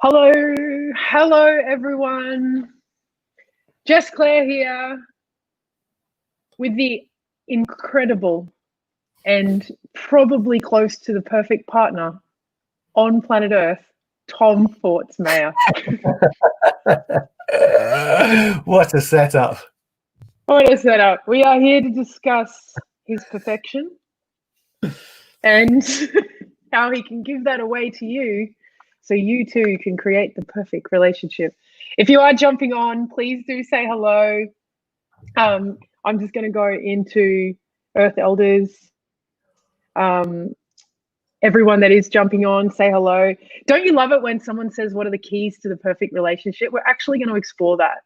Hello, hello everyone. Jess Claire here with the incredible and probably close to the perfect partner on planet Earth, Tom Fortsmeyer. What a setup. What a setup. We are here to discuss his perfection and how he can give that away to you so you too can create the perfect relationship. If you are jumping on, please do say hello. I'm just going to go into Earth Elders. Everyone that is jumping on, say hello. Don't you love it when someone says, what are the keys to the perfect relationship? We're actually going to explore that.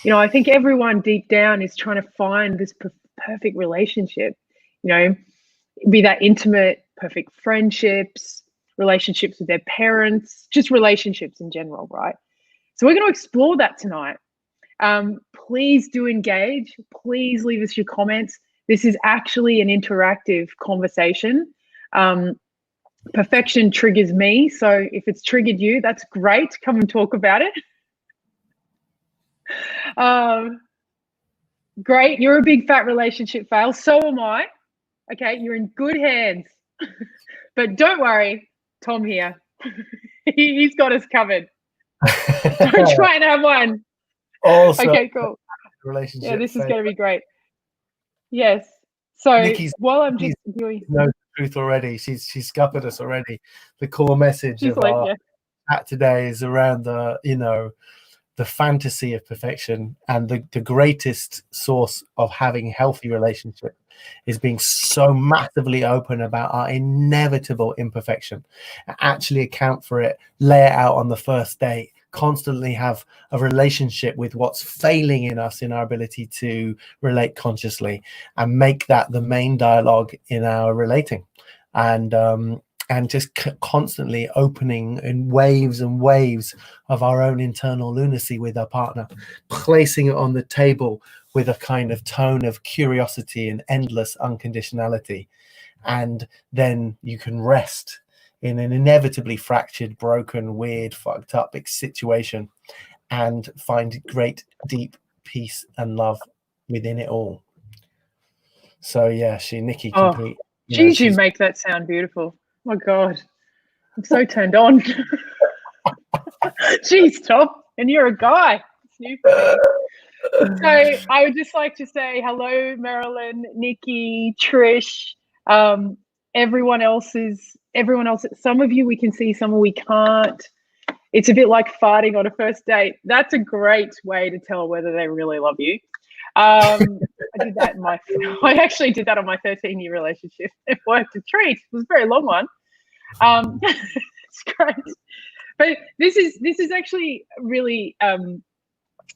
You know, I think everyone deep down is trying to find this perfect relationship, you know, be that intimate, perfect friendships, relationships with their parents, just relationships in general, right? So we're going to explore that tonight. Please do engage. Please leave us your comments. This is actually an interactive conversation. Perfection triggers me. So if it's triggered you, that's great. Come and talk about it. Great. You're a big fat relationship fail. So am I. Okay. You're in good hands. But don't worry. Tom here. He's got us covered. Don't try and have one. Also, okay, cool. Relationship. Yeah, this is going to be great. Yes. So Nikki's, while I'm just doing, knows the truth already. She's scuppered us already. The core message of like, our chat today is around the fantasy of perfection, and the greatest source of having healthy relationship is being so massively open about our inevitable imperfection, actually account for it, lay it out on the first date, constantly have a relationship with what's failing in us, in our ability to relate consciously, and make that the main dialogue in our relating, and just constantly opening in waves and waves of our own internal lunacy with our partner, placing it on the table with a kind of tone of curiosity and endless unconditionality. And then you can rest in an inevitably fractured, broken, weird, fucked up situation and find great, deep peace and love within it all. So yeah, Nikki complete. Geez, you make that sound beautiful. Oh my God, I'm so turned on. Jeez, Tom, and you're a guy. It's new for me. So I would just like to say hello, Marilyn, Nikki, Trish, everyone else. Some of you we can see, some we can't. It's a bit like farting on a first date. That's a great way to tell whether they really love you. I did that I actually did that on my 13-year relationship. It worked a treat. It was a very long one. It's great. But this is actually really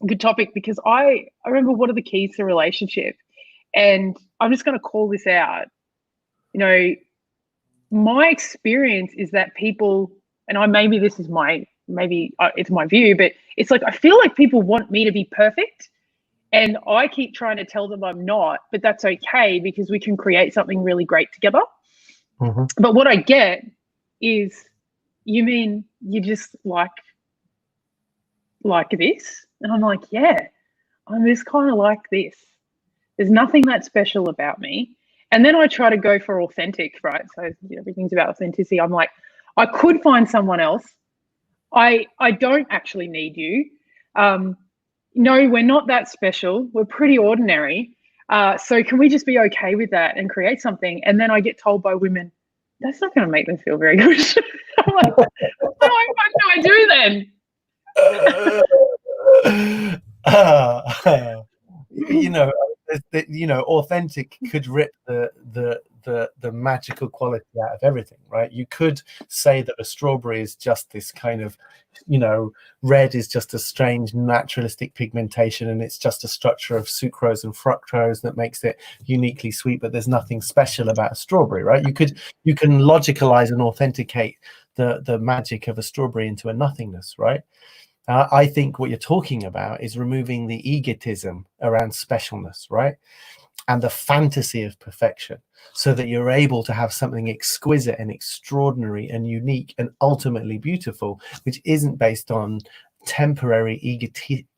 good topic, because I remember what are the keys to a relationship, and I'm just going to call this out. You know, my experience is that people, and maybe it's my view, but it's like I feel like people want me to be perfect. And I keep trying to tell them I'm not, but that's okay, because we can create something really great together. Mm-hmm. But what I get is, you mean you just like this? And I'm like, yeah, I'm just kind of like this. There's nothing that special about me. And then I try to go for authentic, right? So everything's about authenticity. I'm like, I could find someone else. I don't actually need you. No, we're not that special. We're pretty ordinary. So can we just be okay with that and create something? And then I get told by women, that's not going to make them feel very good. I'm like, what do I do then? Authentic could rip the magical quality out of everything, right? You could say that a strawberry is just this kind of, red is just a strange naturalistic pigmentation, and it's just a structure of sucrose and fructose that makes it uniquely sweet, but there's nothing special about a strawberry, right? You can logicalize and authenticate the magic of a strawberry into a nothingness, right? I think what you're talking about is removing the egotism around specialness, right? and the fantasy of perfection, so that you're able to have something exquisite and extraordinary and unique and ultimately beautiful, which isn't based on temporary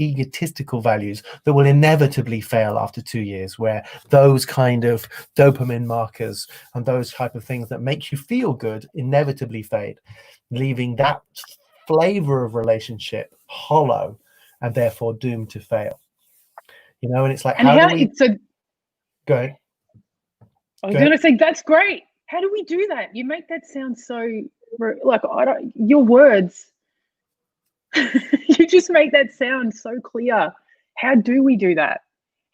egotistical values that will inevitably fail after 2 years, where those kind of dopamine markers and those type of things that make you feel good inevitably fade, leaving that flavor of relationship hollow and therefore doomed to fail. You know, and it's like, And how do how we it's a go ahead? I was going to say, that's great. How do we do that? You make that sound so like, I don't, your words, you just make that sound so clear. How do we do that?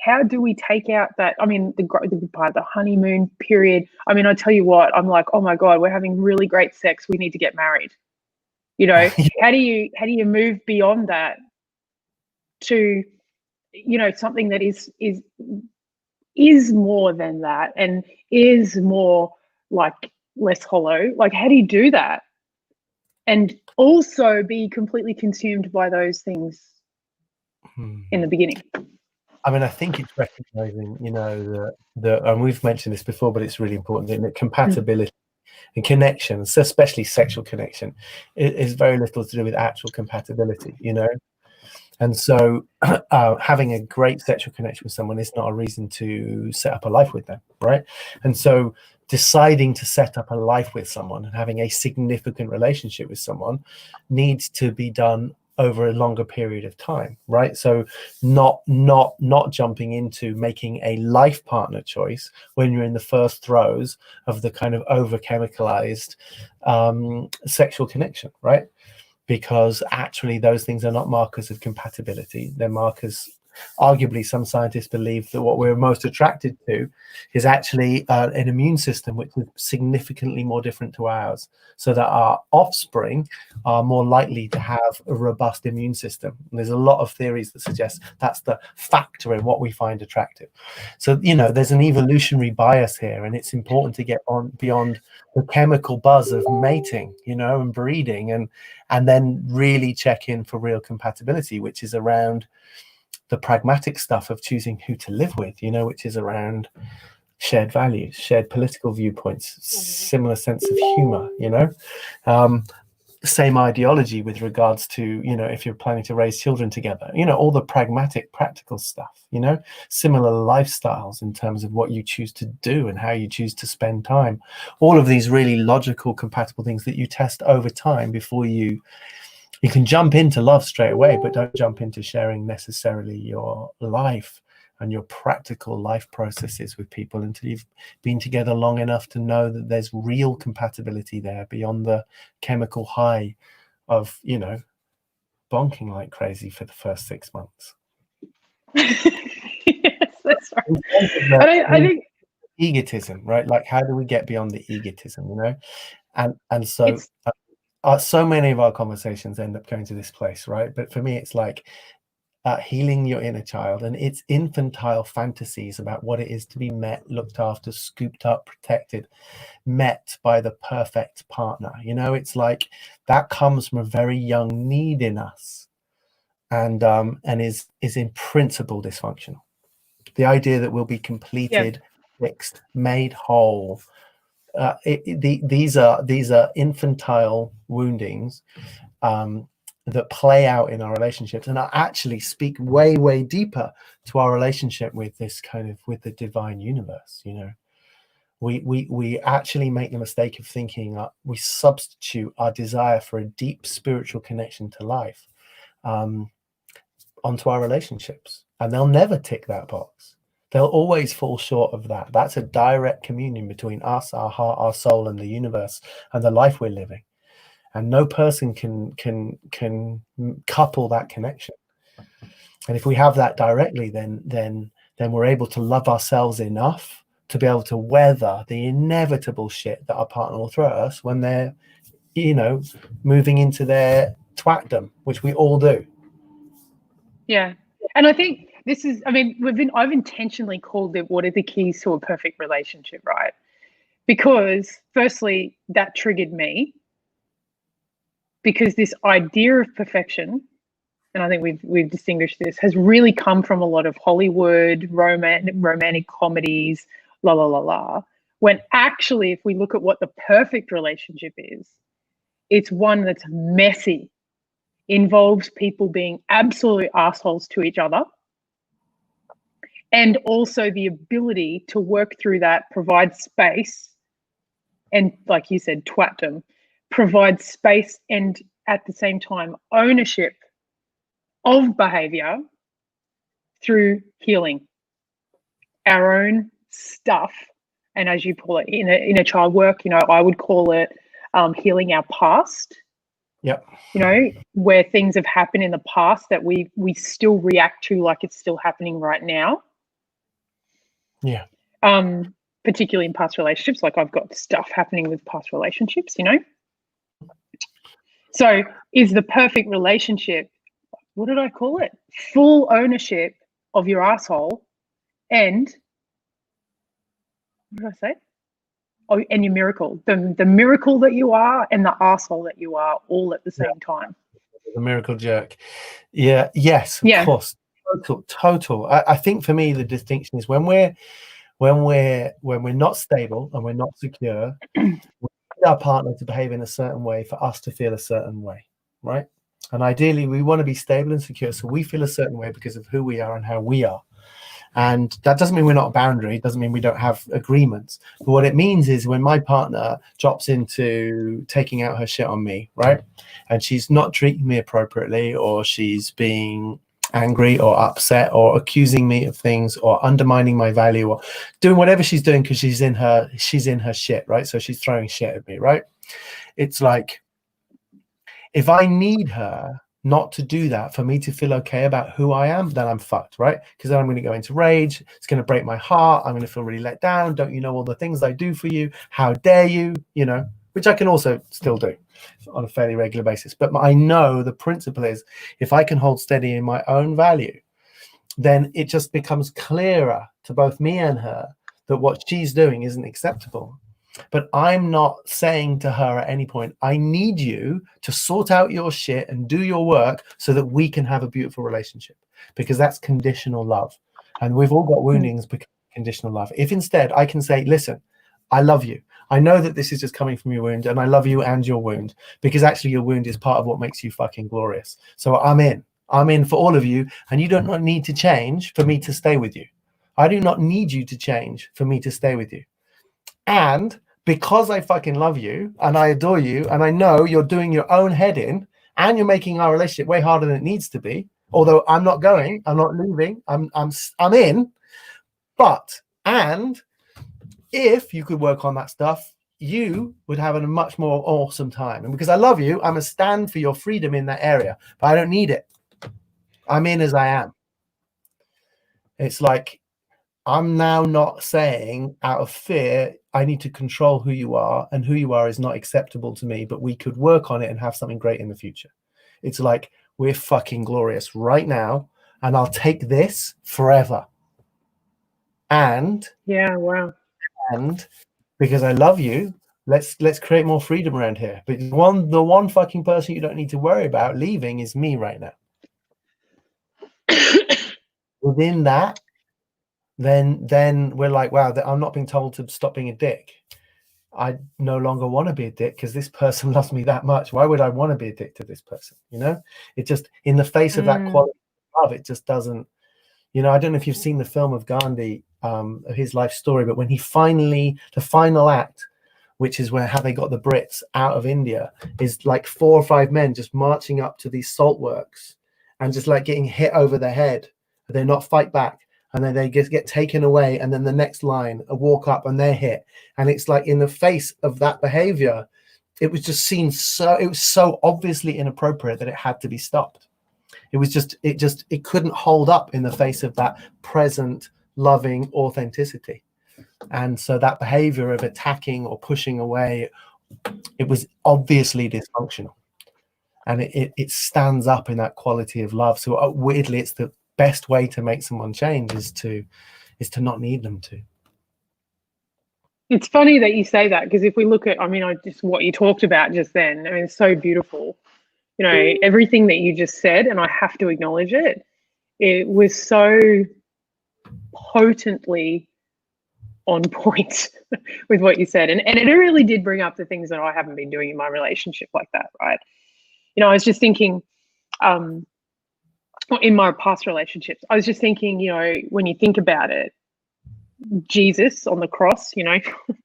How do we take out that? I mean, the good part, the honeymoon period. I mean, I tell you what, I'm like, oh my God, we're having really great sex. We need to get married. You know, how do you move beyond that to, you know, something that is more than that and is more like less hollow? Like, how do you do that and also be completely consumed by those things in the beginning? I mean, I think it's recognizing, you know, that and we've mentioned this before, but it's really important, that compatibility and connection, so especially sexual connection, is very little to do with actual compatibility, you know. And so having a great sexual connection with someone is not a reason to set up a life with them, right? And so deciding to set up a life with someone and having a significant relationship with someone needs to be done over a longer period of time, right? So not jumping into making a life partner choice when you're in the first throes of the kind of over chemicalized sexual connection, right? Because actually those things are not markers of compatibility. They're markers. Arguably, some scientists believe that what we're most attracted to is actually an immune system which is significantly more different to ours, so that our offspring are more likely to have a robust immune system. And there's a lot of theories that suggest that's the factor in what we find attractive. So, you know, there's an evolutionary bias here, and it's important to get on beyond the chemical buzz of mating, you know, and breeding, and then really check in for real compatibility, which is around the pragmatic stuff of choosing who to live with, you know, which is around shared values, shared political viewpoints, similar sense of humor, you know, same ideology with regards to, you know, if you're planning to raise children together, you know, all the pragmatic, practical stuff, you know, similar lifestyles in terms of what you choose to do and how you choose to spend time. All of these really logical, compatible things that you test over time before you can jump into love straight away, but don't jump into sharing necessarily your life and your practical life processes with people until you've been together long enough to know that there's real compatibility there beyond the chemical high of, you know, bonking like crazy for the first 6 months. Yes, that's right. I think egotism, right? Like, how do we get beyond the egotism, you know? And so so many of our conversations end up going to this place, right? But for me, it's like healing your inner child and its infantile fantasies about what it is to be met, looked after, scooped up, protected, met by the perfect partner. You know, it's like that comes from a very young need in us, and is in principle dysfunctional. The idea that we'll be completed, fixed, made whole. These are infantile woundings that play out in our relationships and are actually speak way deeper to our relationship with this kind of, with the divine universe. You know, we actually make the mistake of thinking we substitute our desire for a deep spiritual connection to life onto our relationships, and they'll never tick that box. They'll always fall short of that. That's a direct communion between us, our heart, our soul, and the universe, and the life we're living. And no person can couple that connection. And if we have that directly, then we're able to love ourselves enough to be able to weather the inevitable shit that our partner will throw at us when they're, you know, moving into their twatdom, which we all do. Yeah. And I think this is, I mean, I've intentionally called it what are the keys to a perfect relationship, right? Because firstly, that triggered me, because this idea of perfection and I think we've distinguished this, has really come from a lot of Hollywood romantic comedies, la la la la. When actually, if we look at what the perfect relationship is, it's one that's messy, involves people being absolute assholes to each other, and also the ability to work through that, provide space, and like you said, twatdom, provide space and at the same time ownership of behavior through healing our own stuff. And as you call it in a child work, I would call it healing our past. Yep. Where things have happened in the past that we still react to like it's still happening right now. Yeah. Particularly in past relationships, like I've got stuff happening with past relationships, So is the perfect relationship, what did I call it? Full ownership of your asshole and what did I say? Oh, and your miracle. The miracle that you are and the asshole that you are all at the same time. The miracle jerk. Yeah. Yes, of course. Total. I think for me the distinction is when we're not stable and we're not secure, we need our partner to behave in a certain way for us to feel a certain way, right? And ideally we want to be stable and secure so we feel a certain way because of who we are and how we are. And that doesn't mean we're not a boundary. It doesn't mean we don't have agreements. But what it means is when my partner drops into taking out her shit on me, right? And she's not treating me appropriately, or she's being angry or upset or accusing me of things or undermining my value or doing whatever she's doing because she's in her shit, right? So she's throwing shit at me, right? It's like, if I need her not to do that for me to feel okay about who I am, then I'm fucked, right? Because then I'm going to go into rage. It's going to break my heart. I'm going to feel really let down. Don't you know all the things I do for you? How dare you? Which I can also still do on a fairly regular basis. But I know the principle is, if I can hold steady in my own value, then it just becomes clearer to both me and her that what she's doing isn't acceptable. But I'm not saying to her at any point, I need you to sort out your shit and do your work so that we can have a beautiful relationship, because that's conditional love. And we've all got woundings because of conditional love. If instead I can say, listen, I love you. I know that this is just coming from your wound, and I love you and your wound, because actually your wound is part of what makes you fucking glorious. So I'm in for all of you, and you do not need to change for me to stay with you. I do not need you to change for me to stay with you. And because I fucking love you and I adore you, and I know you're doing your own head in, and you're making our relationship way harder than it needs to be, although I'm not leaving, I'm in. But, and if you could work on that stuff, you would have a much more awesome time. And because I love you, I'm a stand for your freedom in that area, but I don't need it. I'm in as I am. It's like, I'm now not saying out of fear, I need to control who you are, and who you are is not acceptable to me, but we could work on it and have something great in the future. It's like, we're fucking glorious right now, and I'll take this forever. And yeah, wow. And because I love you, let's create more freedom around here. But the one fucking person you don't need to worry about leaving is me right now. Within that, then we're like, wow, I'm not being told to stop being a dick. I no longer want to be a dick because this person loves me that much. Why would I want to be a dick to this person? It just, in the face of that quality of love, it just doesn't. I don't know if you've seen the film of Gandhi, his life story, but when the final act, which is how they got the Brits out of India, is like 4 or 5 men just marching up to these salt works and just like getting hit over the head. They're not fight back. And then they just get taken away. And then the next line, a walk up, and they're hit. And it's like, in the face of that behavior, it was just seen it was so obviously inappropriate that it had to be stopped. It couldn't hold up in the face of that present, loving authenticity. And so that behavior of attacking or pushing away, it was obviously dysfunctional. And it stands up in that quality of love. So weirdly, it's the best way to make someone change is to not need them to. It's funny that you say that, because if we look at, what you talked about just then, it's so beautiful. You know, everything that you just said, and I have to acknowledge it, it was so potently on point with what you said. And it really did bring up the things that I haven't been doing in my relationship like that, right? You know, I was just thinking, in my past relationships, I was just thinking, you know, when you think about it, Jesus on the cross, you know,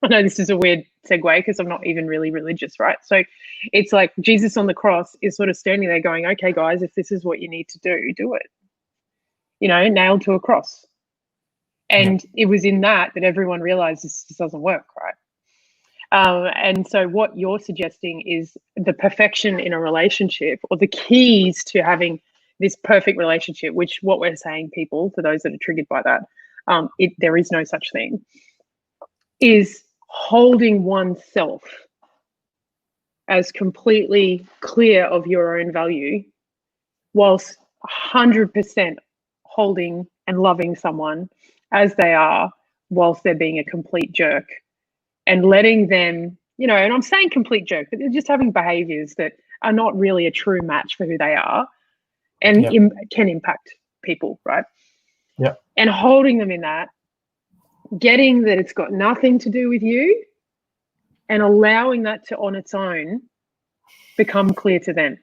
I know this is a weird segue because I'm not even really religious, right? So it's like Jesus on the cross is sort of standing there going, okay, guys, if this is what you need to do it, you know, nailed to a cross. And it was in that everyone realized this doesn't work, right? And so what you're suggesting is the perfection in a relationship, or the keys to having this perfect relationship, which what we're saying, people, for those that are triggered by that, there is no such thing, is holding oneself as completely clear of your own value, whilst 100% holding and loving someone as they are, whilst they're being a complete jerk, and letting them, you know, and I'm saying complete jerk, but they're just having behaviors that are not really a true match for who they are, and can impact people, right? Yeah. And holding them in that, getting that it's got nothing to do with you, and allowing that to on its own become clear to them,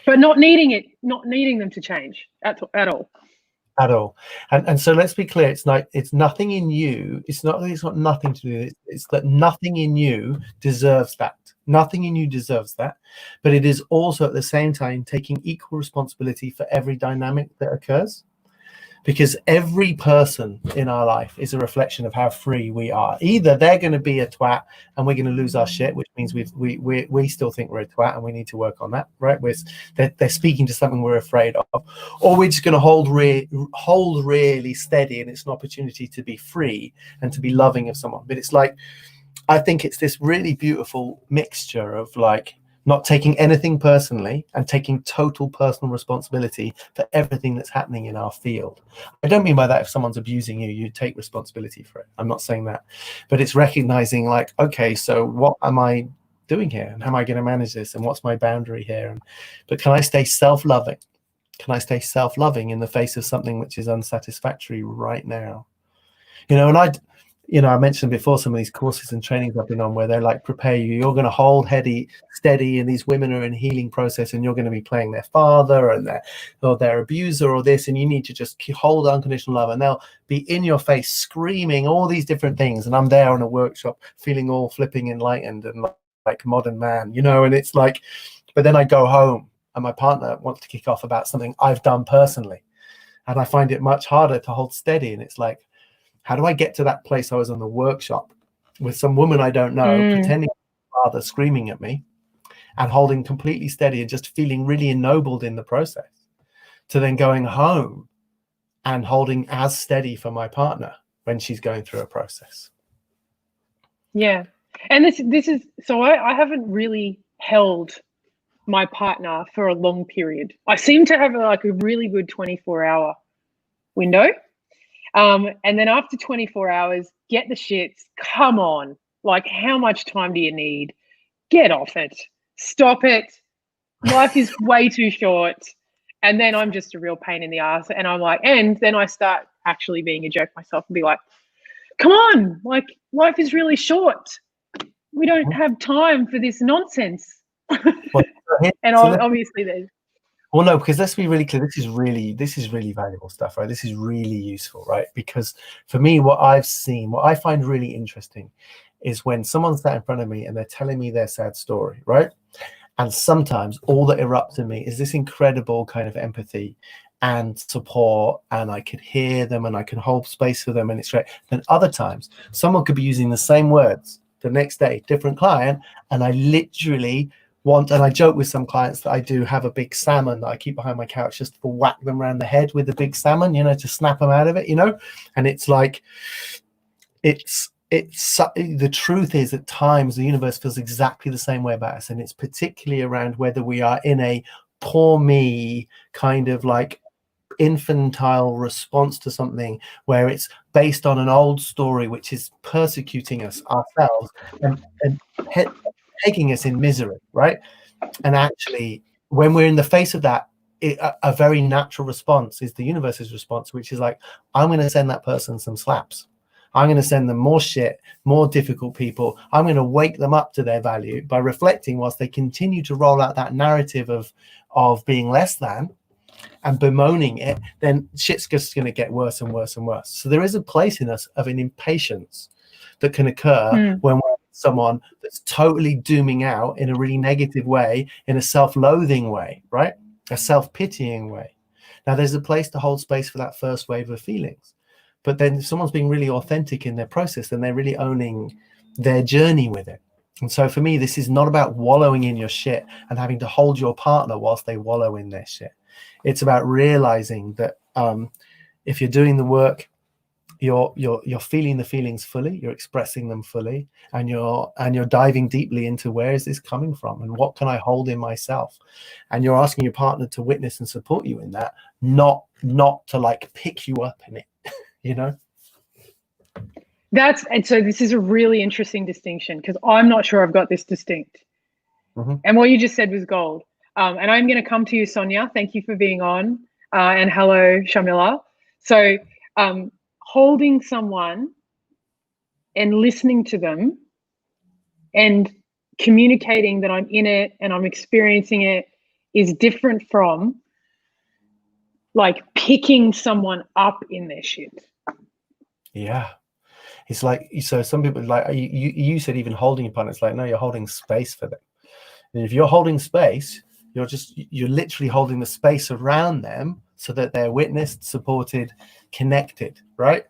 but not needing them to change at all. At all. And so let's be clear, it's nothing in you. It's got nothing to do with it. It's that nothing in you deserves that. Nothing in you deserves that. But it is also at the same time taking equal responsibility for every dynamic that occurs. Because every person in our life is a reflection of how free we are. Either they're going to be a twat and we're going to lose our shit, which means we still think we're a twat and we need to work on that, right? They're speaking to something we're afraid of, or we're just going to hold really steady, and it's an opportunity to be free and to be loving of someone. But it's like, I think it's this really beautiful mixture of like not taking anything personally and taking total personal responsibility for everything that's happening in our field. I don't mean by that if someone's abusing you, you take responsibility for it. I'm not saying that. But it's recognizing like, okay, so what am I doing here? And how am I going to manage this? And what's my boundary here? But can I stay self-loving? Can I stay self-loving in the face of something which is unsatisfactory right now? You know, and I mentioned before some of these courses and trainings I've been on where they're like, prepare you, you're going to hold steady, and these women are in healing process, and you're going to be playing their father and their abuser or this, and you need to just hold unconditional love, and they'll be in your face screaming all these different things, and I'm there in a workshop feeling all flipping enlightened and like modern man, you know, and it's like, but then I go home and my partner wants to kick off about something I've done personally, and I find it much harder to hold steady, and it's like, how do I get to that place I was on the workshop with some woman I don't know, pretending father screaming at me and holding completely steady and just feeling really ennobled in the process, to then going home and holding as steady for my partner when she's going through a process. Yeah. And this is, so I haven't really held my partner for a long period. I seem to have like a really good 24-hour window. And then after 24 hours, get the shits. Come on. Like, how much time do you need? Get off it. Stop it. Life is way too short. And then I'm just a real pain in the ass. And I'm like, and then I start actually being a jerk myself and be like, come on, like, life is really short. We don't have time for this nonsense. Well, and obviously there's. Well, no, because let's be really clear. This is really valuable stuff, right? This is really useful, right? Because for me, what I've seen, what I find really interesting is when someone's sat in front of me and they're telling me their sad story, right? And sometimes all that erupts in me is this incredible kind of empathy and support, and I could hear them and I can hold space for them, and it's great. Then other times, someone could be using the same words the next day, different client, and I literally and I joke with some clients that I do have a big salmon that I keep behind my couch just to whack them around the head with the big salmon, you know, to snap them out of it, you know. And it's like, it's the truth is at times the universe feels exactly the same way about us, and it's particularly around whether we are in a poor me kind of like infantile response to something where it's based on an old story which is persecuting us ourselves and taking us in misery, right? And actually when we're in the face of that, a very natural response is the universe's response, which is like, I'm going to send that person some slaps. I'm going to send them more shit, more difficult people. I'm going to wake them up to their value by reflecting whilst they continue to roll out that narrative of being less than and bemoaning it. Then shit's just going to get worse and worse and worse. So there is a place in us of an impatience that can occur when we're someone that's totally dooming out in a really negative way, in a self-loathing way, right? A self-pitying way. Now there's a place to hold space for that first wave of feelings. But then if someone's being really authentic in their process, then they're really owning their journey with it. And so for me, this is not about wallowing in your shit and having to hold your partner whilst they wallow in their shit. It's about realizing that if you're doing the work, you're feeling the feelings fully, you're expressing them fully, and you're diving deeply into where is this coming from and what can I hold in myself. And you're asking your partner to witness and support you in that, not to like pick you up in it. You know, and so this is a really interesting distinction, because I'm not sure I've got this distinct. And what you just said was gold. And I'm going to come to you, Sonia. Thank you for being on. And hello, Shamila. So holding someone and listening to them and communicating that I'm in it and I'm experiencing it is different from like picking someone up in their shit. Yeah, it's like, so some people like you said even holding your partner, it's like, no, you're holding space for them. And if you're holding space, you're literally holding the space around them so that they're witnessed, supported, connected, right?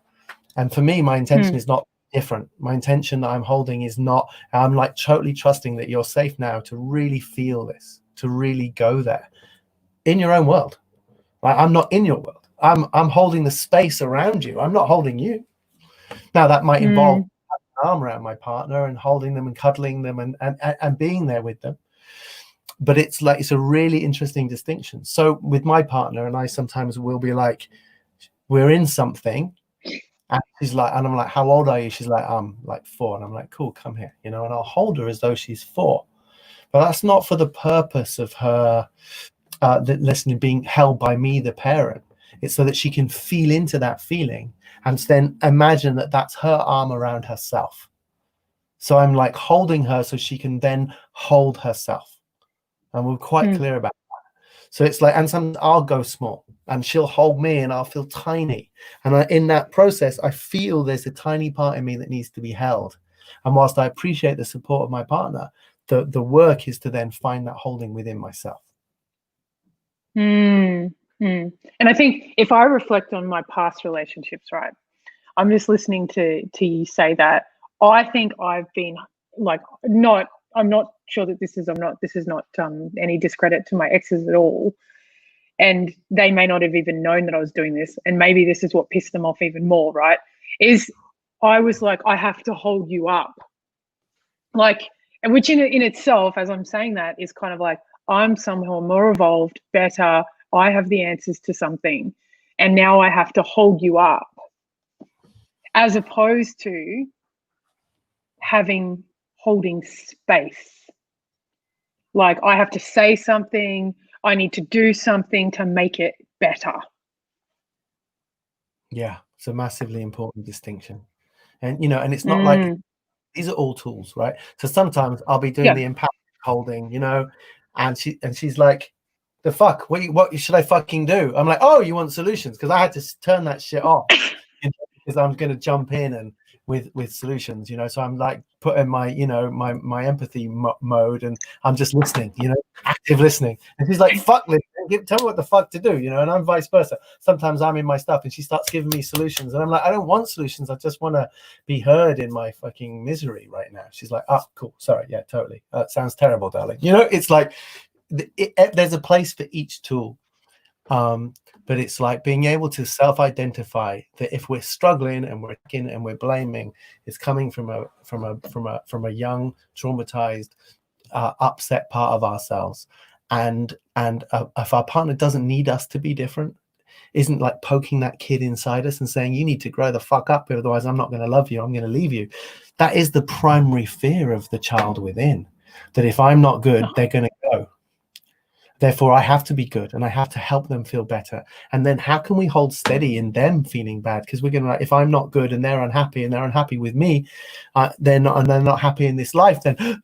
And for me, my intention is not different. My intention that I'm holding is not, I'm like totally trusting that you're safe now to really feel this, to really go there in your own world. Like, I'm not in your world. I'm holding the space around you. I'm not holding you. Now that might involve an arm around my partner and holding them and cuddling them and being there with them. But it's like, it's a really interesting distinction. So with my partner and I sometimes will be like, we're in something and she's like, and I'm like, how old are you? She's like, I'm like 4. And I'm like, cool, come here, you know, and I'll hold her as though she's 4. But that's not for the purpose of her listening, being held by me, the parent. It's so that she can feel into that feeling and then imagine that that's her arm around herself. So I'm like holding her so she can then hold herself. And we're quite clear about that. So it's like, and sometimes I'll go small and she'll hold me and I'll feel tiny. And in that process, I feel there's a tiny part in me that needs to be held. And whilst I appreciate the support of my partner, the work is to then find that holding within myself. And I think if I reflect on my past relationships, right, I'm just listening to you say that. I think I've been like, I'm not sure that this is not any discredit to my exes at all. And they may not have even known that I was doing this. And maybe this is what pissed them off even more, right? Is I was like, I have to hold you up. Like, and which in itself, as I'm saying that, is kind of like, I'm somehow more evolved, better. I have the answers to something. And now I have to hold you up. As opposed to holding space. Like, I have to say something, I need to do something to make it better. Yeah, it's a massively important distinction. And, you know, and it's not like, these are all tools, right? So sometimes I'll be doing the empathic holding, you know, and she's like, the fuck, what should I fucking do? I'm like, oh, you want solutions? Because I had to turn that shit off, you know, because I'm going to jump in and with solutions, you know. So I'm like putting my, you know, my empathy mode, and I'm just listening, you know, active listening. And she's like, fuck listening, tell me what the fuck to do, you know. And I'm vice versa. Sometimes I'm in my stuff and she starts giving me solutions, and I'm like, I don't want solutions, I just want to be heard in my fucking misery right now. She's like, oh, cool, sorry, yeah, totally, that sounds terrible, darling, you know. It's like there's a place for each tool, but it's like being able to self-identify that if we're struggling and we're blaming, it's coming from a young, traumatized, upset part of ourselves, and if our partner doesn't need us to be different, isn't like poking that kid inside us and saying, you need to grow the fuck up, otherwise I'm not going to love you, I'm going to leave you. That is the primary fear of the child within, that if I'm not good, they're going to go. Therefore, I have to be good and I have to help them feel better. And then how can we hold steady in them feeling bad? Because we're going to, if I'm not good and they're unhappy with me, they're not happy in this life, then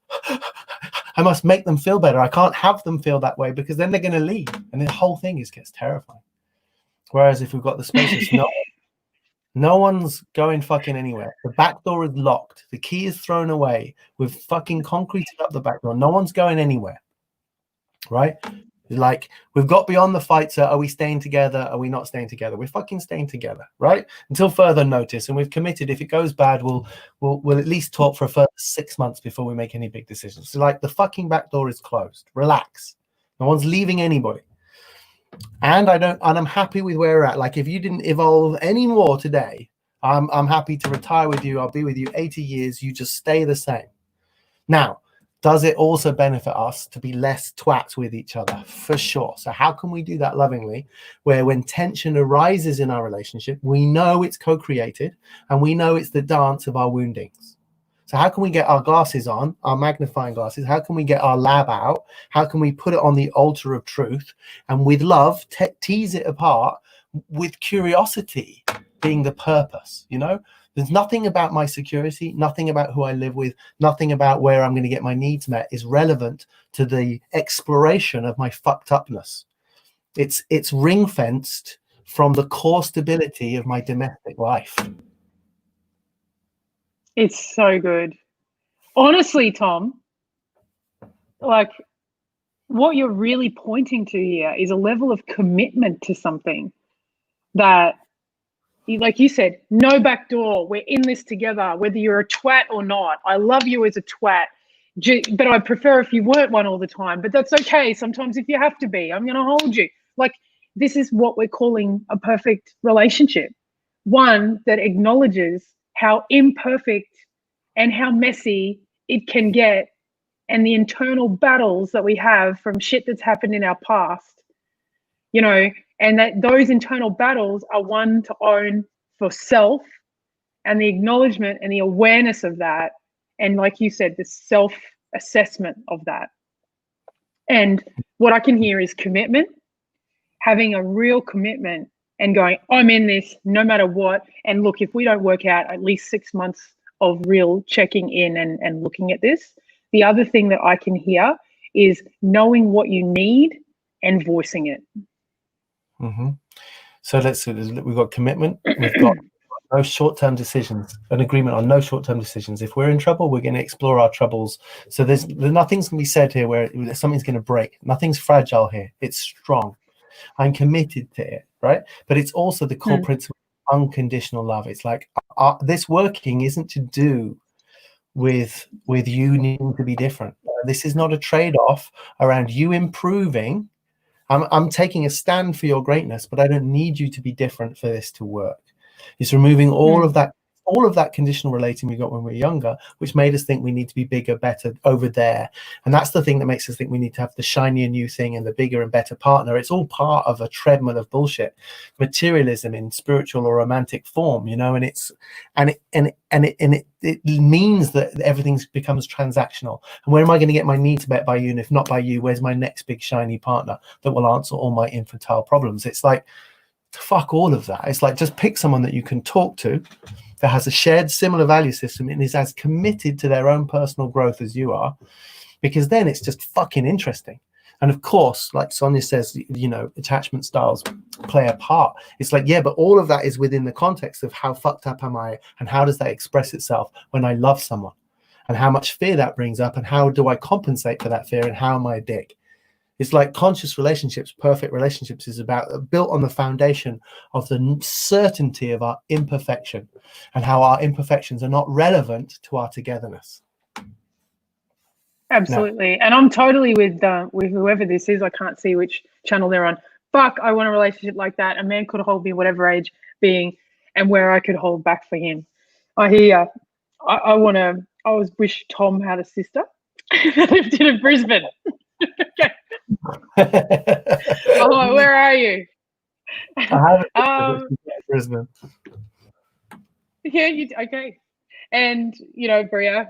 I must make them feel better. I can't have them feel that way, because then they're going to leave. And the whole thing gets terrifying. Whereas if we've got the spacious, no one's going fucking anywhere. The back door is locked. The key is thrown away. We've fucking concreted up the back door. No one's going anywhere. Right? Like, we've got beyond the fight. So are we staying together? Are we not staying together? We're fucking staying together, right? Until further notice. And we've committed, if it goes bad, we'll at least talk for a further 6 months before we make any big decisions. So like, the fucking back door is closed. Relax. No one's leaving anybody. And I'm happy with where we're at. Like, if you didn't evolve any more today, I'm happy to retire with you. I'll be with you 80 years. You just stay the same. Now, does it also benefit us to be less twats with each other? For sure. So how can we do that lovingly, where when tension arises in our relationship, we know it's co-created and we know it's the dance of our woundings? So how can we get our glasses on, our magnifying glasses? How can we get our lab out? How can we put it on the altar of truth? And with love, tease it apart, with curiosity being the purpose, you know? There's nothing about my security, nothing about who I live with, nothing about where I'm going to get my needs met is relevant to the exploration of my fucked upness. It's ring-fenced from the core stability of my domestic life. It's so good. Honestly, Tom, like, what you're really pointing to here is a level of commitment to something that, like you said, no back door. We're in this together, whether you're a twat or not. I love you as a twat, but I prefer if you weren't one all the time. But that's okay. Sometimes if you have to be, I'm going to hold you. Like, this is what we're calling a perfect relationship. One that acknowledges how imperfect and how messy it can get, and the internal battles that we have from shit that's happened in our past, you know, and that those internal battles are one to own for self, and the acknowledgement and the awareness of that. And like you said, the self-assessment of that. And what I can hear is commitment, having a real commitment and going, I'm in this no matter what. And look, if we don't work out, at least 6 months of real checking in and looking at this. The other thing that I can hear is knowing what you need and voicing it. Mm-hmm. So we've got commitment, we've got no short-term decisions, an agreement on no short-term decisions. If we're in trouble, we're going to explore our troubles. So there's nothing's going to be said here where something's going to break. Nothing's fragile here. It's strong. I'm committed to it, right? But it's also the core principle of unconditional love. It's like, this working isn't to do with you needing to be different. This is not a trade-off around you improving. I'm taking a stand for your greatness, but I don't need you to be different for this to work. It's removing all of that conditional relating we got when we were younger, which made us think we need to be bigger, better over there. And that's the thing that makes us think we need to have the shinier new thing and the bigger and better partner. It's all part of a treadmill of bullshit, materialism in spiritual or romantic form, you know. And it means that everything becomes transactional. And where am I going to get my needs met by you? And if not by you, where's my next big shiny partner that will answer all my infantile problems? It's like, fuck all of that. It's like, just pick someone that you can talk to, that has a shared similar value system and is as committed to their own personal growth as you are, because then it's just fucking interesting. And of course, like Sonia says, you know, attachment styles play a part. It's like, yeah, but all of that is within the context of how fucked up am I, and how does that express itself when I love someone, and how much fear that brings up, and how do I compensate for that fear, and how am I a dick? It's like conscious relationships, perfect relationships is about built on the foundation of the certainty of our imperfection and how our imperfections are not relevant to our togetherness. Absolutely. No. And I'm totally with whoever this is. I can't see which channel they're on. Fuck, I want a relationship like that. A man could hold me whatever age being, and where I could hold back for him. I hear. I always wish Tom had a sister that lived in Brisbane. Okay. Oh, where are you? I haven't Brisbane. Yeah, okay. And you know, Briar.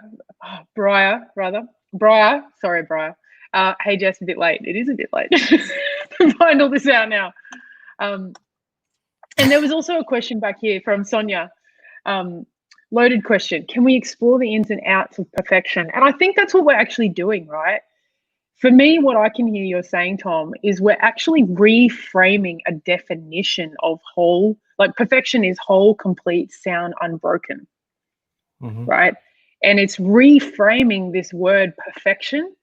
Sorry, Briar. Hey, Jess, a bit late. It is a bit late to find all this out now. And there was also a question back here from Sonia. Loaded question. Can we explore the ins and outs of perfection? And I think that's what we're actually doing, right? For me, what I can hear you're saying, Tom, is we're actually reframing a definition of whole. Like perfection is whole, complete, sound, unbroken, right? And it's reframing this word perfection.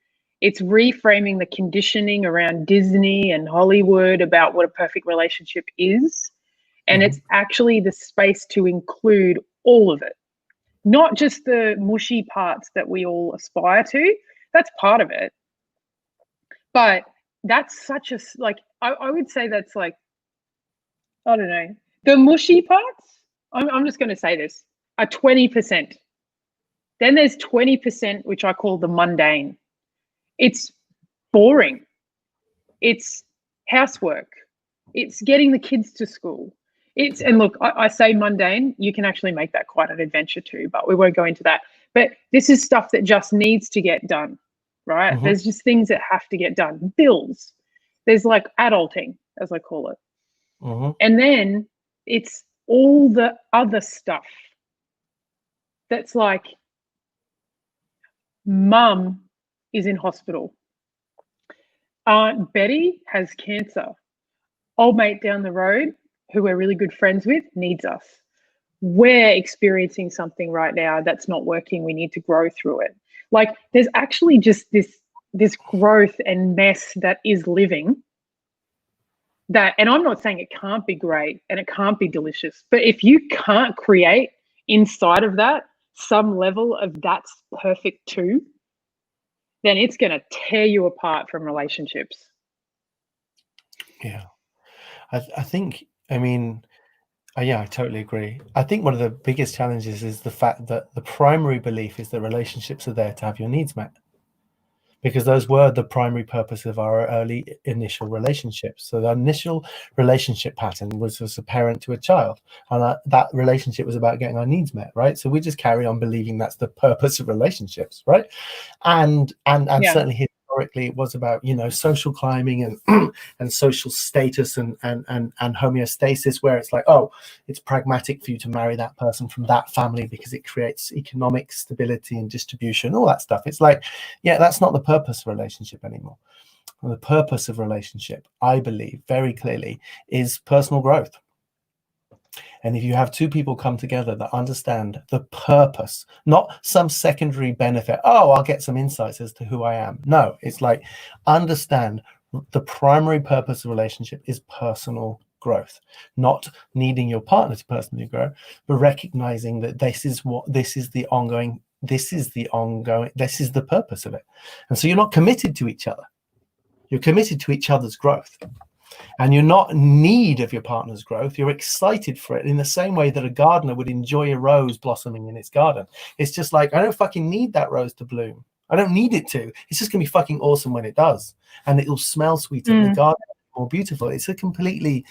It's reframing the conditioning around Disney and Hollywood about what a perfect relationship is. And it's actually the space to include all of it, not just the mushy parts that we all aspire to. That's part of it. But that's such a, like, I would say that's like, I don't know, the mushy parts, I'm just going to say this, are 20%. Then there's 20%, which I call the mundane. It's boring. It's housework. It's getting the kids to school. And look, I say mundane, you can actually make that quite an adventure too, but we won't go into that. But this is stuff that just needs to get done, right? There's just things that have to get done. Bills. There's like adulting, as I call it. And then it's all the other stuff that's like, Mum is in hospital. Aunt Betty has cancer. Old mate down the road, who we're really good friends with, needs us. We're experiencing something right now that's not working. We need to grow through it. Like there's actually just this growth and mess that is living. That, and I'm not saying it can't be great and it can't be delicious, but if you can't create inside of that some level of that's perfect too, then it's going to tear you apart from relationships. Yeah. I think, I mean, yeah, I totally agree. I think one of the biggest challenges is the fact that the primary belief is that relationships are there to have your needs met, because those were the primary purpose of our early initial relationships. So the initial relationship pattern was as a parent to a child, and that relationship was about getting our needs met, right? So we just carry on believing that's the purpose of relationships, right? And certainly historically it was about, you know, social climbing and and social status and homeostasis, where it's like, oh, it's pragmatic for you to marry that person from that family because it creates economic stability and distribution, all that stuff. It's like, yeah, that's not the purpose of relationship anymore. And the purpose of relationship, I believe very clearly, is personal growth. And if you have two people come together that understand the purpose, not some secondary benefit, oh, I'll get some insights as to who I am. No, it's like, understand the primary purpose of relationship is personal growth, not needing your partner to personally grow, but recognizing that this is the purpose of it. And so you're not committed to each other. You're committed to each other's growth. And you're not in need of your partner's growth. You're excited for it in the same way that a gardener would enjoy a rose blossoming in its garden. It's just like, I don't fucking need that rose to bloom. I don't need it to. It's just going to be fucking awesome when it does. And it'll smell sweeter. The garden is more beautiful. It's a completely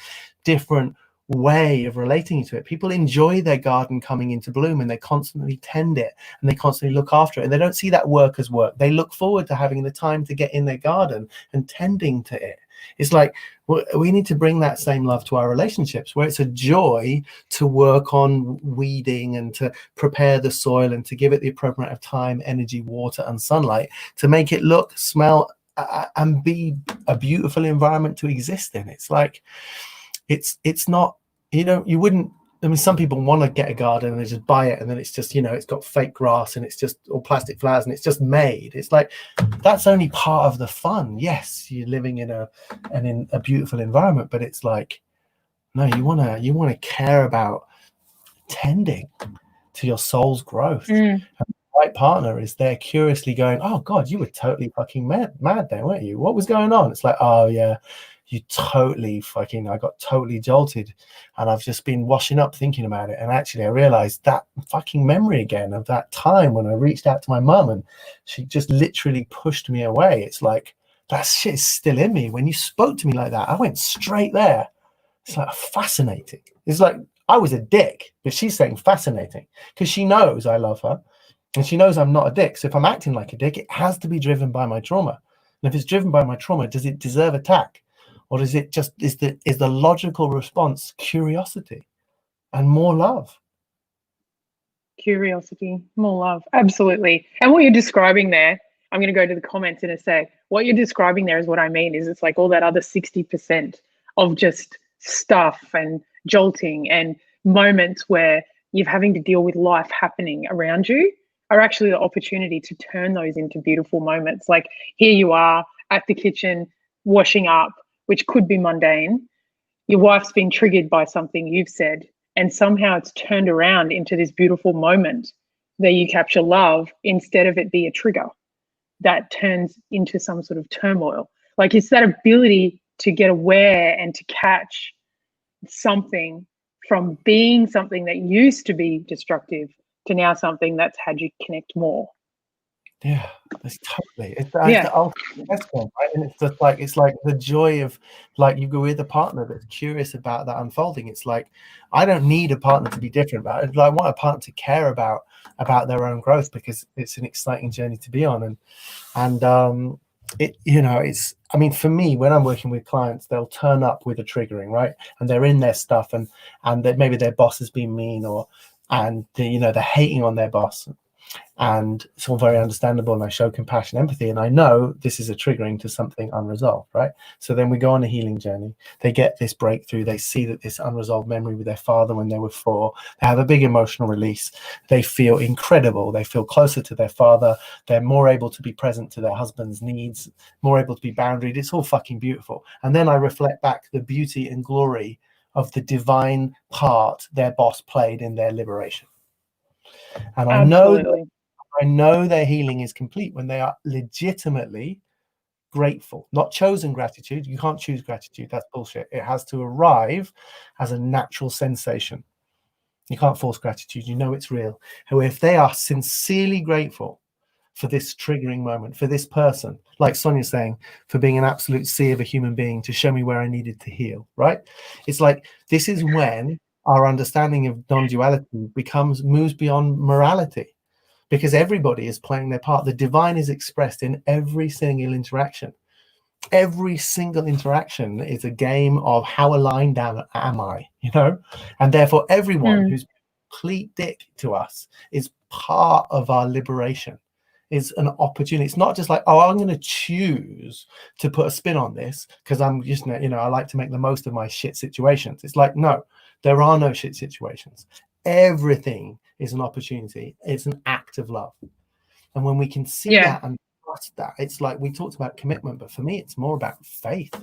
different way of relating to it. People enjoy their garden coming into bloom, and they constantly tend it and they constantly look after it. And they don't see that work as work. They look forward to having the time to get in their garden and tending to it. It's like, we need to bring that same love to our relationships, where it's a joy to work on weeding and to prepare the soil and to give it the appropriate amount of time, energy, water, and sunlight to make it look, smell, and be a beautiful environment to exist in. It's like, it's not, you know, you wouldn't, I mean, some people want to get a garden and they just buy it, and then it's just, you know, it's got fake grass and it's just all plastic flowers and it's just made. It's like, that's only part of the fun. Yes, you're living in a beautiful environment, but it's like, no, you want to care about tending to your soul's growth. And the right partner is there curiously going, oh God, you were totally fucking mad then, weren't you? What was going on? It's like, oh yeah, you totally fucking, I got totally jolted, and I've just been washing up thinking about it. And actually I realized that fucking memory again of that time when I reached out to my mum and she just literally pushed me away. It's like, that shit is still in me. When you spoke to me like that, I went straight there. It's like fascinating. It's like I was a dick, but she's saying fascinating because she knows I love her and she knows I'm not a dick. So if I'm acting like a dick, it has to be driven by my trauma. And if it's driven by my trauma, does it deserve attack? Or is it just, is the logical response curiosity and more love? Curiosity, more love. Absolutely. And what you're describing there, I'm going to go to the comments in a sec. What you're describing there is what I mean, is it's like all that other 60% of just stuff and jolting and moments where you're having to deal with life happening around you are actually the opportunity to turn those into beautiful moments. Like here you are at the kitchen washing up, which could be mundane. Your wife's been triggered by something you've said, and somehow it's turned around into this beautiful moment that you capture love instead of it be a trigger that turns into some sort of turmoil. Like it's that ability to get aware and to catch something from being something that used to be destructive to now something that's had you connect more. Yeah, it's totally. It's Yeah. the ultimate best one, right? And it's just like, it's like the joy of, like, you go with a partner that's curious about that unfolding. It's like, I don't need a partner to be different about it. I want a partner to care about their own growth, because it's an exciting journey to be on. And it, you know, it's, I mean, for me, when I'm working with clients, they'll turn up with a triggering, right? And they're in their stuff, and maybe their boss has been mean, and you know, they're hating on their boss. And it's all very understandable, and I show compassion, empathy, and I know this is a triggering to something unresolved, right? So then we go on a healing journey. They get this breakthrough. They see that this unresolved memory with their father when they were 4, they have a big emotional release. They feel incredible. They feel closer to their father. They're more able to be present to their husband's needs, more able to be boundaried. It's all fucking beautiful. And then I reflect back the beauty and glory of the divine part their boss played in their liberation. And Absolutely. I know their healing is complete when they are legitimately grateful, not chosen gratitude. You can't choose gratitude. That's bullshit. It has to arrive as a natural sensation. You can't force gratitude. You know it's real. However, if they are sincerely grateful for this triggering moment, for this person, like Sonia's saying, for being an absolute sea of a human being to show me where I needed to heal, right? It's like, this is when our understanding of non-duality moves beyond morality. Because everybody is playing their part. The divine is expressed in every single interaction. Every single interaction is a game of how aligned am I, you know? And therefore, everyone who's complete dick to us is part of our liberation. Is an opportunity. It's not just like, oh, I'm going to choose to put a spin on this because I'm just, you know, I like to make the most of my shit situations. It's like, no, there are no shit situations. Everything is an opportunity. It's an act of love. And when we can see that and trust that, it's like, we talked about commitment, but for me, it's more about faith.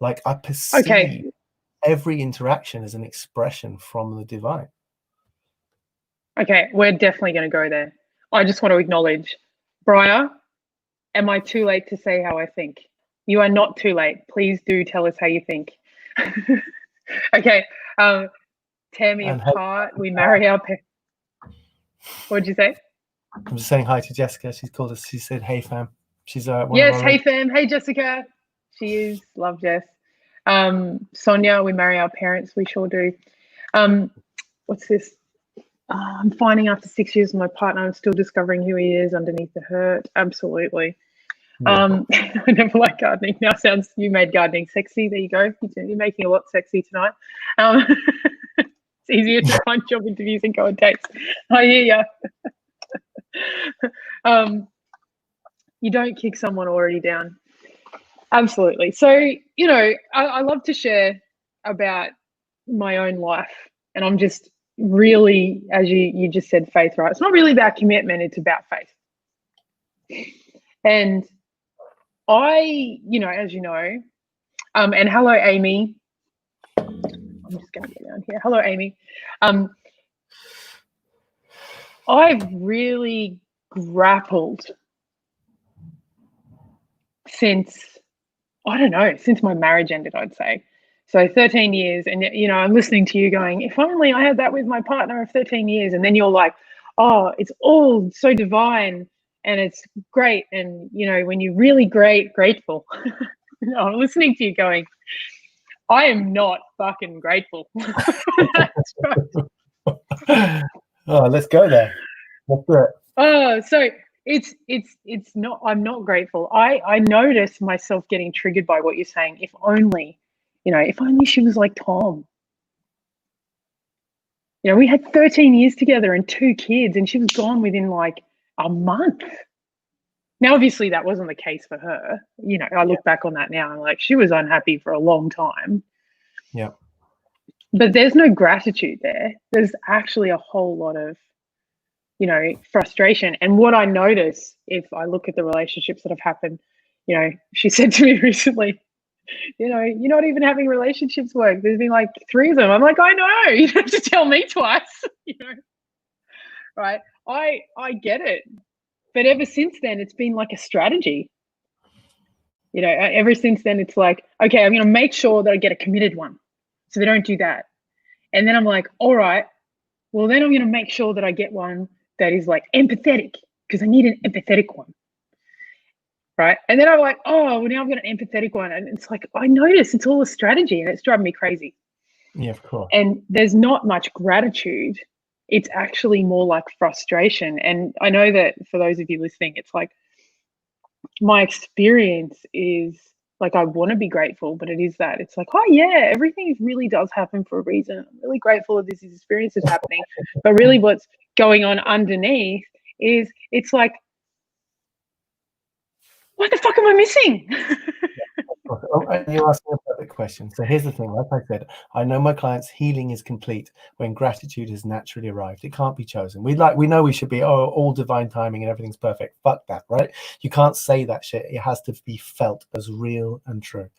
Like, I perceive every interaction as an expression from the divine. Okay, we're definitely going to go there. I just want to acknowledge, Briar, am I too late to say how I think? You are not too late. Please do tell us how you think. Okay. Tear me apart. We marry our parents. What did you say? I'm just saying hi to Jessica. She's called us. She said, "Hey fam." She's yes. Hey fam. Hey Jessica. She is. Love Jess. Sonia, we marry our parents. We sure do. What's this? I'm finding after 6 years with my partner, I'm still discovering who he is underneath the hurt. Absolutely. I never liked gardening. Now sounds, you made gardening sexy. There you go. You're making a lot sexy tonight. It's easier to find job interviews and go on dates. I hear ya. You don't kick someone already down. Absolutely. So, you know, I love to share about my own life, and I'm just really, as you just said, faith, right? It's not really about commitment, it's about faith. And I, you know, as you know, and hello, Amy. I'm just going to get down here. Hello, Amy. I've really grappled since, I don't know, since my marriage ended, I'd say. So 13 years, and, you know, I'm listening to you going, if only I had that with my partner of 13 years. And then you're like, oh, it's all so divine and it's great. And, you know, when you're really grateful, I'm listening to you going, I am not fucking grateful. That's right. Oh, let's go there. Let's do it. Oh, so it's not, I'm not grateful. I notice myself getting triggered by what you're saying. If only, if only she was like Tom. We had 13 years together and 2 kids, and she was gone within like a month. Now, obviously, that wasn't the case for her. I look back on that now and like, she was unhappy for a long time. Yeah. But there's no gratitude there. There's actually a whole lot of, frustration. And what I notice if I look at the relationships that have happened, she said to me recently, you're not even having relationships work. There's been like 3 of them. I'm like, I know. You don't have to tell me twice. Right? I get it. But ever since then, it's been like a strategy. Ever since then, it's like, okay, I'm going to make sure that I get a committed one, so they don't do that. And then I'm like, all right, well, then I'm going to make sure that I get one that is like empathetic, because I need an empathetic one. Right. And then I'm like, oh, well, now I've got an empathetic one. And it's like, I notice it's all a strategy, and it's driving me crazy. Yeah, of course. And there's not much gratitude. It's actually more like frustration. And I know that for those of you listening, it's like, my experience is like, I want to be grateful, but it is that it's like, oh yeah, everything really does happen for a reason. I'm really grateful that this experience is happening. But really what's going on underneath is, it's like, what the fuck am I missing? You're asking a perfect question. So here's the thing. Like I said, I know my client's healing is complete when gratitude has naturally arrived. It can't be chosen. We know we should be all divine timing and everything's perfect. Fuck that, right? You can't say that shit. It has to be felt as real and true.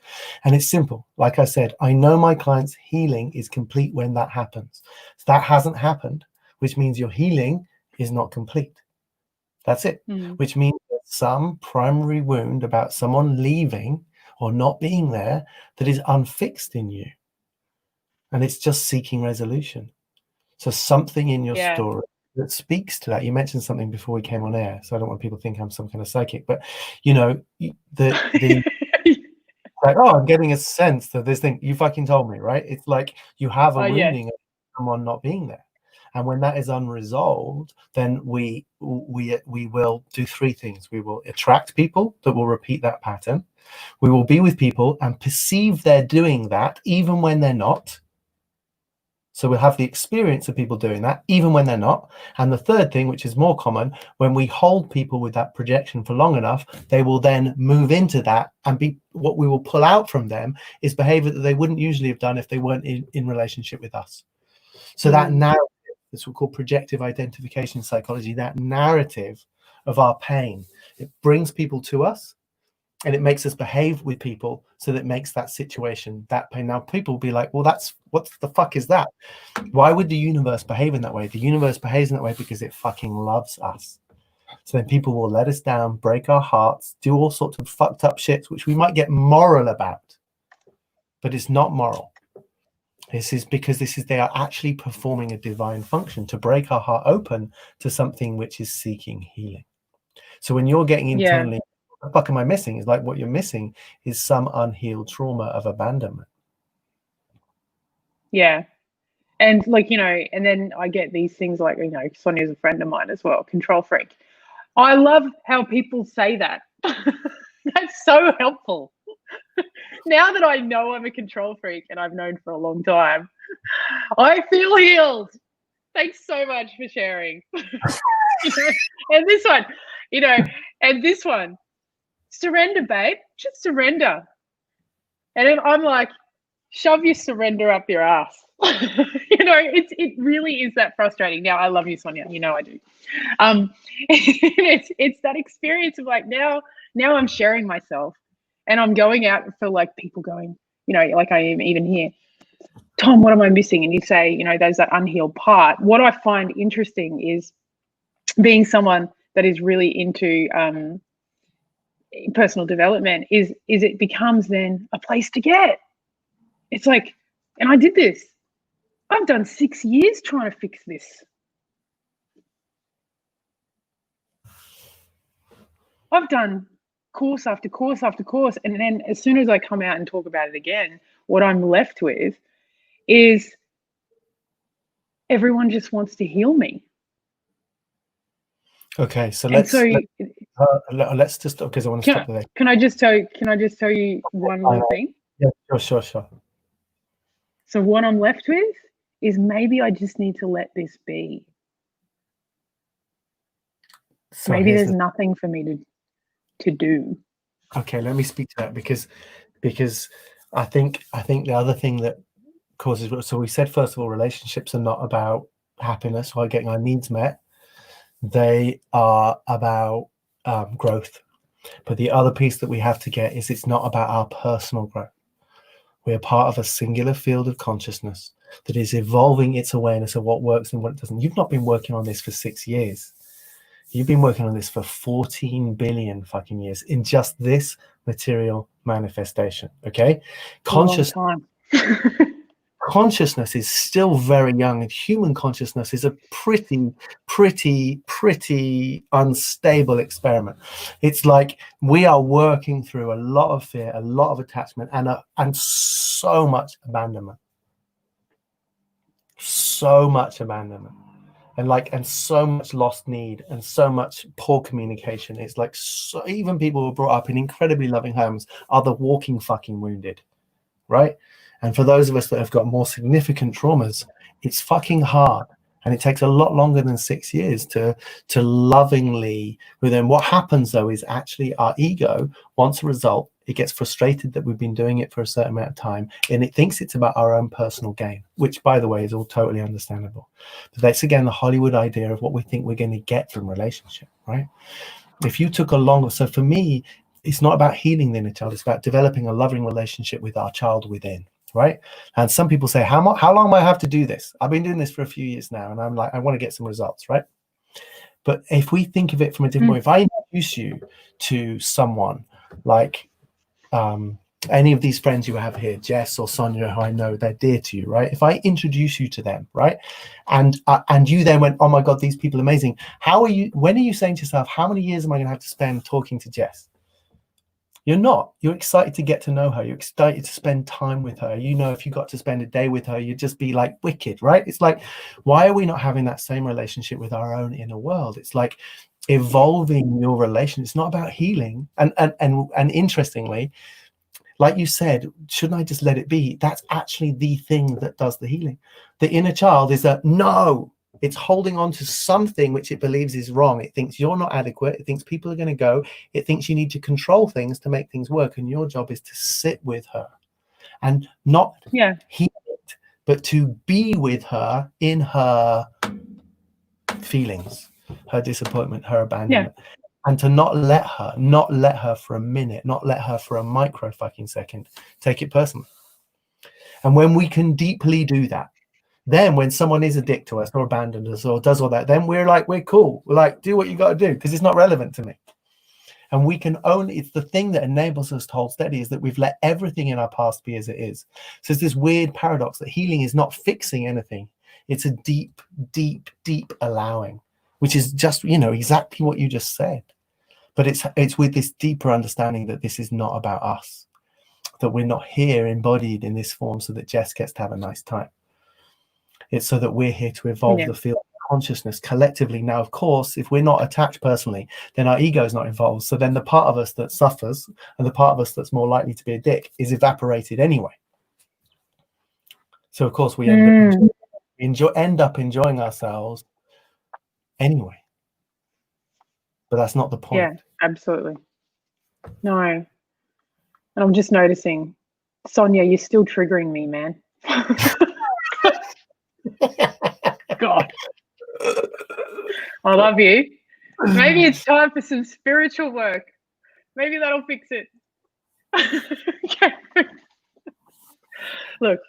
And it's simple. Like I said, I know my client's healing is complete when that happens. So that hasn't happened, which means your healing is not complete. That's it. Which means there's some primary wound about someone leaving or not being there that is unfixed in you, and it's just seeking resolution. So something in your story that speaks to that. You mentioned something before we came on air, so I don't want people to think I'm some kind of psychic, but the like, oh, I'm getting a sense that this thing, you fucking told me, right? It's like you have a wounding of someone not being there. And when that is unresolved, then we will do 3 things. We will attract people that will repeat that pattern. We will be with people and perceive they're doing that even when they're not. So we'll have the experience of people doing that even when they're not. And the third thing, which is more common, when we hold people with that projection for long enough, they will then move into that, and what we will pull out from them is behavior that they wouldn't usually have done if they weren't in relationship with us. So that narrative, this we call projective identification psychology, that narrative of our pain, it brings people to us, and it makes us behave with people so that it makes that situation, that pain. Now people will be like, well, what the fuck is that? Why would the universe behave in that way? The universe behaves in that way because it fucking loves us. So then people will let us down, break our hearts, do all sorts of fucked up shit, which we might get moral about, but it's not moral. This is because they are actually performing a divine function to break our heart open to something which is seeking healing. So when you're getting internally, what the fuck am I missing? It's like what you're missing is some unhealed trauma of abandonment. Yeah. And like, and then I get these things like, Sonia's a friend of mine as well, control freak. I love how people say that. That's so helpful. Now that I know I'm a control freak, and I've known for a long time, I feel healed. Thanks so much for sharing. And this one, and this one, surrender, babe. Just surrender. And then I'm like, shove your surrender up your ass. It really is that frustrating. Now, I love you, Sonia. I do. It's that experience of like, now I'm sharing myself, and I'm going out for like people going, like I am even here. Tom, what am I missing? And you say, there's that unhealed part. What I find interesting is being someone that is really into personal development is it becomes then a place to get. It's like, and I did this. I've done 6 years trying to fix this. I've done course after course after course. And then as soon as I come out and talk about it again, what I'm left with is everyone just wants to heal me. Okay, so And so let's just, because I want to stop there. can I just tell you one more thing? Yeah, sure. So what I'm left with is maybe I just need to let this be. So maybe there's nothing for me to do. Okay, let me speak to that because I think the other thing that causes, so we said first of all, relationships are not about happiness or getting our needs met. They are about growth. But the other piece that we have to get is it's not about our personal growth. We are part of a singular field of consciousness that is evolving its awareness of what works and what doesn't. You've not been working on this for 6 years. You've been working on this for 14 billion fucking years in just this material manifestation. Okay, consciousness is still very young, and human consciousness is a pretty unstable experiment. It's like we are working through a lot of fear, a lot of attachment, and so much abandonment, and so much lost need and so much poor communication. It's like, so even people who are brought up in incredibly loving homes are the walking fucking wounded, right? And for those of us that have got more significant traumas, it's fucking hard. And it takes a lot longer than 6 years to lovingly with them. What happens though is actually our ego wants a result. It gets frustrated that we've been doing it for a certain amount of time, and it thinks it's about our own personal gain, which, by the way, is all totally understandable. But that's again the Hollywood idea of what we think we're going to get from relationship, right? If you took a longer, so for me, it's not about healing the inner child. It's about developing a loving relationship with our child within. Right. And some people say, how long do I have to do this? I've been doing this for a few years now, and I'm like, I want to get some results. Right. But if we think of it from a different way, if I introduce you to someone like any of these friends you have here, Jess or Sonia, who I know they're dear to you, right? If I introduce you to them, right, and you then went, oh my God, these people are amazing. When are you saying to yourself, how many years am I going to have to spend talking to Jess? You're not. You're excited to get to know her. You're excited to spend time with her. You know, if you got to spend a day with her, you'd just be like wicked, right? It's like, why are we not having that same relationship with our own inner world? It's like evolving your relation. It's not about healing. And interestingly, like you said, shouldn't I just let it be? That's actually the thing that does the healing. The inner child is that no. It's holding on to something which it believes is wrong. It thinks you're not adequate. It thinks people are going to go. It thinks you need to control things to make things work. And your job is to sit with her and not heal it, but to be with her in her feelings, her disappointment, her abandonment. And to not let her for a minute, not let her for a micro fucking second take it personally. And when we can deeply do that, then when someone is a dick to us or abandons us or does all that, then we're like, we're cool. We're like, do what you got to do because it's not relevant to me. And we can only, it's the thing that enables us to hold steady is that we've let everything in our past be as it is. So it's this weird paradox that healing is not fixing anything. It's a deep allowing, which is just, exactly what you just said. But it's with this deeper understanding that this is not about us, that we're not here embodied in this form so that Jess gets to have a nice time. It's so that we're here to evolve the field of consciousness collectively. Now, of course, if we're not attached personally, then our ego is not involved. So then the part of us that suffers and the part of us that's more likely to be a dick is evaporated anyway. So, of course, we end up enjoying ourselves anyway. But that's not the point. Yeah, absolutely. No. And I'm just noticing, Sonia, you're still triggering me, man. God. I love you. Maybe it's time for some spiritual work. Maybe that'll fix it. Look,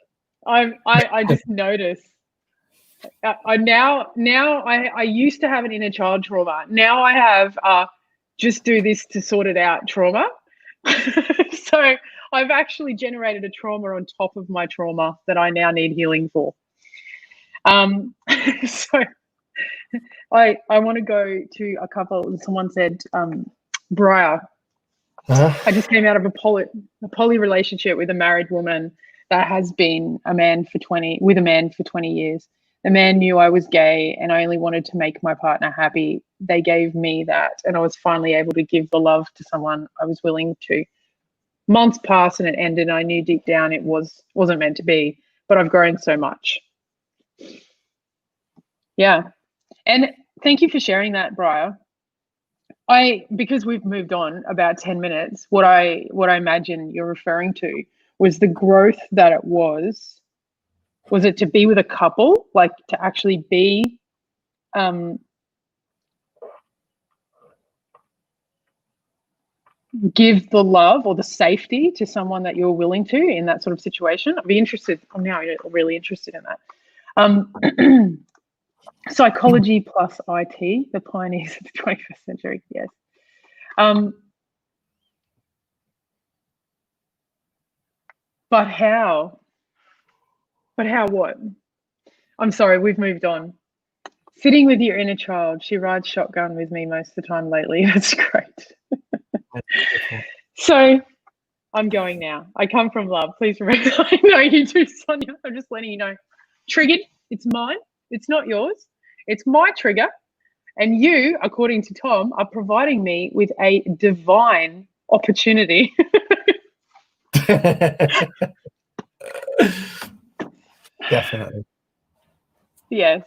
I just noticed. I used to have an inner child trauma. Now I have just do this to sort it out trauma. So I've actually generated a trauma on top of my trauma that I now need healing for. So I want to go to a couple. Someone said, Briar, I just came out of a poly relationship with a married woman that has been with a man for 20 years. The man knew I was gay and I only wanted to make my partner happy. They gave me that, and I was finally able to give the love to someone I was willing to. Months passed and it ended, and I knew deep down it wasn't meant to be, but I've grown so much. Yeah. And thank you for sharing that, Briar. Because we've moved on about 10 minutes, what I imagine you're referring to was the growth that it was. Was it to be with a couple, like to actually be give the love or the safety to someone that you're willing to in that sort of situation? I'd be interested. I'm now really interested in that. Psychology plus IT, the pioneers of the 21st century. Yes. But how? But how what? I'm sorry, we've moved on. Sitting with your inner child. She rides shotgun with me most of the time lately. That's great. So I'm going now. I come from love. Please remember. I know you do, Sonia. I'm just letting you know. Triggered. It's mine. It's not yours. It's my trigger. And you, according to Tom, are providing me with a divine opportunity. Definitely. Yes.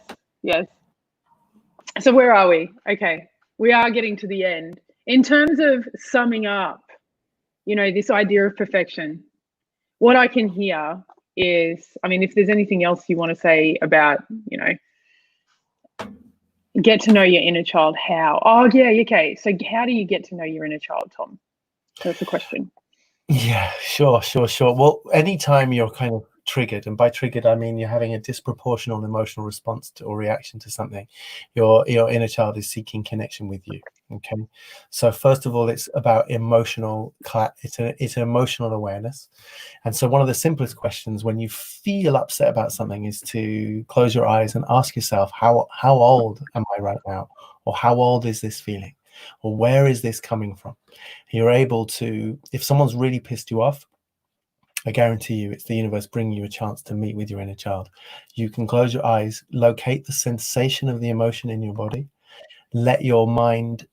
So where are we? Okay. We are getting to the end. In terms of summing up, this idea of perfection, what I can hear is, if there's anything else you want to say about, get to know your inner child, how? Oh, yeah, okay. So how do you get to know your inner child, Tom? That's the question. Yeah, sure. Well, anytime you're kind of triggered, and by triggered I mean you're having a disproportional emotional response to or reaction to something, your inner child is seeking connection with you. Okay, so first of all, it's about it's an emotional awareness. And so one of the simplest questions when you feel upset about something is to close your eyes and ask yourself, how old am I right now? Or how old is this feeling? Or where is this coming from? You're able to, if someone's really pissed you off, I guarantee you it's the universe bringing you a chance to meet with your inner child. You can close your eyes, locate the sensation of the emotion in your body, let your mind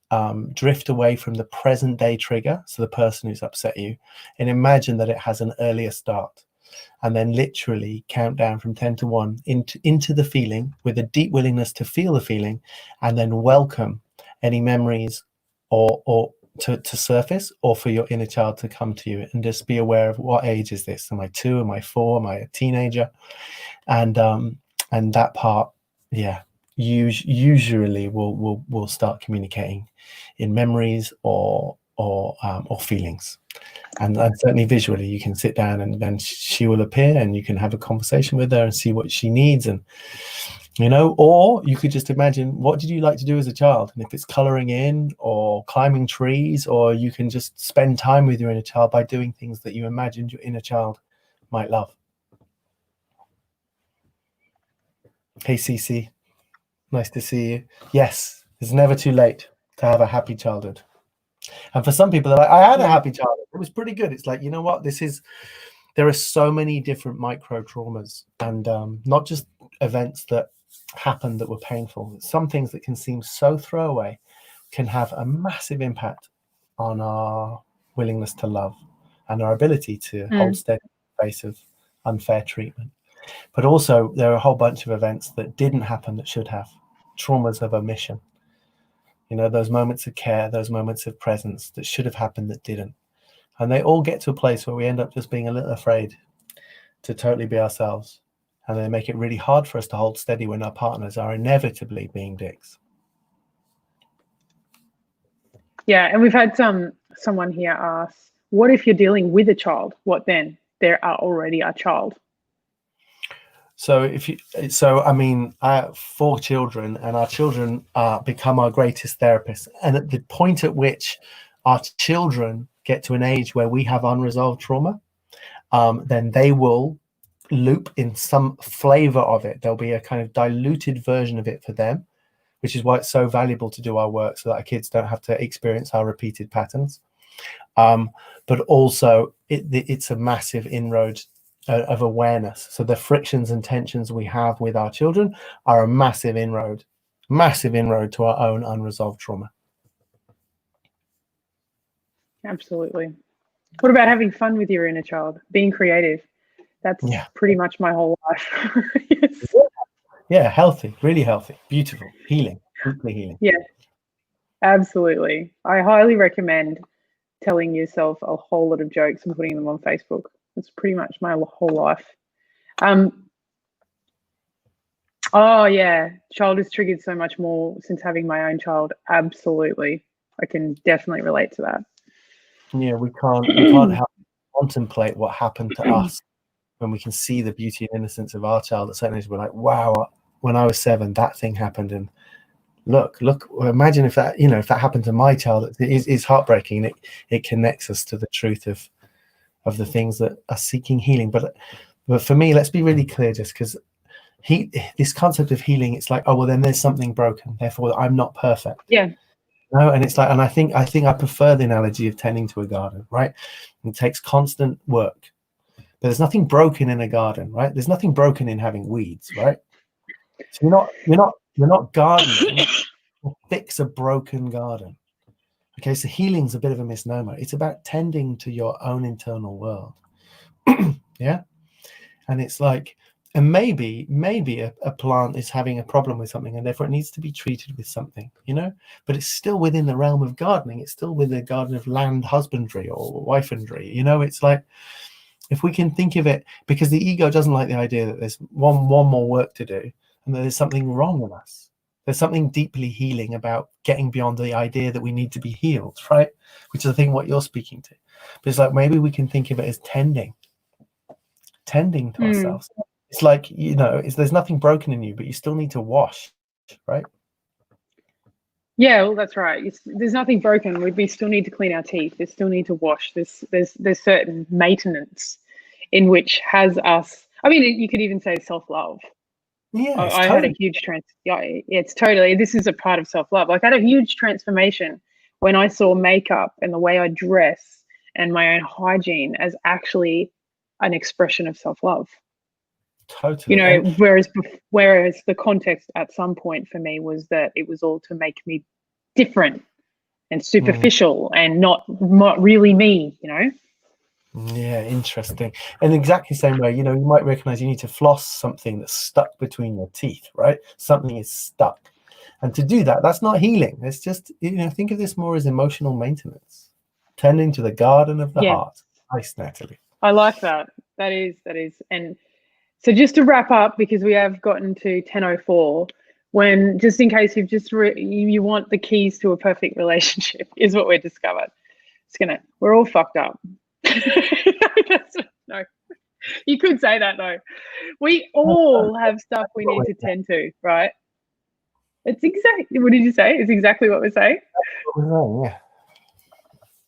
drift away from the present day trigger, so the person who's upset you, and imagine that it has an earlier start. And then literally count down from 10 to 1 into the feeling with a deep willingness to feel the feeling, and then welcome any memories or to surface, or for your inner child to come to you, and just be aware of what age is this? Am I 2? Am I 4? Am I a teenager? And that part, yeah, usually we'll start communicating in memories or feelings. And certainly visually, you can sit down and then she will appear and you can have a conversation with her and see what she needs. And or you could just imagine, what did you like to do as a child? And if it's coloring in or climbing trees, or you can just spend time with your inner child by doing things that you imagined your inner child might love. Hey Cece, nice to see you. Yes, it's never too late to have a happy childhood. And for some people, they're like, I had a happy childhood. It was pretty good. It's like, you know what? There are so many different micro traumas, and not just events that happened that were painful. Some things that can seem so throwaway can have a massive impact on our willingness to love and our ability to hold steady in the face of unfair treatment. But also, there are a whole bunch of events that didn't happen that should have. Traumas of omission. Those moments of care, those moments of presence that should have happened that didn't. And they all get to a place where we end up just being a little afraid to totally be ourselves. And they make it really hard for us to hold steady when our partners are inevitably being dicks. Yeah, and we've had someone here ask, what if you're dealing with a child? What then? There are already a child. So I have 4 children, and our children become our greatest therapists. And at the point at which our children get to an age where we have unresolved trauma, then they will loop in some flavor of it. There'll be a kind of diluted version of it for them, which is why it's so valuable to do our work, so that our kids don't have to experience our repeated patterns. But also it's a massive inroad of awareness. So the frictions and tensions we have with our children are a massive inroad to our own unresolved trauma. Absolutely. What about having fun with your inner child, being creative? That's pretty much my whole life. Yes. Yeah, healthy, really healthy, beautiful, healing, deeply healing. Yeah, absolutely. I highly recommend telling yourself a whole lot of jokes and putting them on Facebook. That's pretty much my whole life. Oh yeah, child is triggered so much more since having my own child. Absolutely, I can definitely relate to that. Yeah, we can't help contemplate what happened to us when we can see the beauty and innocence of our child at certain ages. We're like, wow, when I was 7, that thing happened, and look, imagine if that, if that happened to my child. It's heartbreaking. It connects us to the truth of the things that are seeking healing. But for me, let's be really clear, just because this concept of healing, it's like, oh well, then there's something broken, therefore I'm not perfect. Yeah. No, and it's like, and I think I prefer the analogy of tending to a garden, right? It takes constant work. But there's nothing broken in a garden, right? There's nothing broken in having weeds, right? So you're not gardening to fix a broken garden. Okay, so healing's a bit of a misnomer. It's about tending to your own internal world. Yeah. And it's like, and maybe a plant is having a problem with something, and therefore it needs to be treated with something, but it's still within the realm of gardening. It's still within the garden of land husbandry or wifandry. It's like, if we can think of it, because the ego doesn't like the idea that there's one more work to do, and that there's something wrong with us. There's something deeply healing about getting beyond the idea that we need to be healed, right? Which is, I think, what you're speaking to. But it's like, maybe we can think of it as tending to ourselves. It's like, there's nothing broken in you, but you still need to wash, right? Yeah, well, that's right. There's nothing broken. We still need to clean our teeth. We still need to wash. There's certain maintenance in which has us. I mean, you could even say self-love. Yeah, I had a huge it's totally. This is a part of self-love. Like, I had a huge transformation when I saw makeup and the way I dress and my own hygiene as actually an expression of self-love. Totally. Whereas the context at some point for me was that it was all to make me different and superficial and not really me. Yeah, interesting. And exactly the same way, you might recognize you need to floss something that's stuck between your teeth, right? Something is stuck. And to do that, that's not healing. It's just, think of this more as emotional maintenance, tending to the garden of the heart. Nice, Natalie. I like that. That is. And so just to wrap up, because we have gotten to 10:04, when, just in case you've just you want the keys to a perfect relationship, is what we're discovered. We're all fucked up. No, you could say that though. We all have stuff we need to tend to, right? It's exactly, what did you say? It's exactly what we're saying.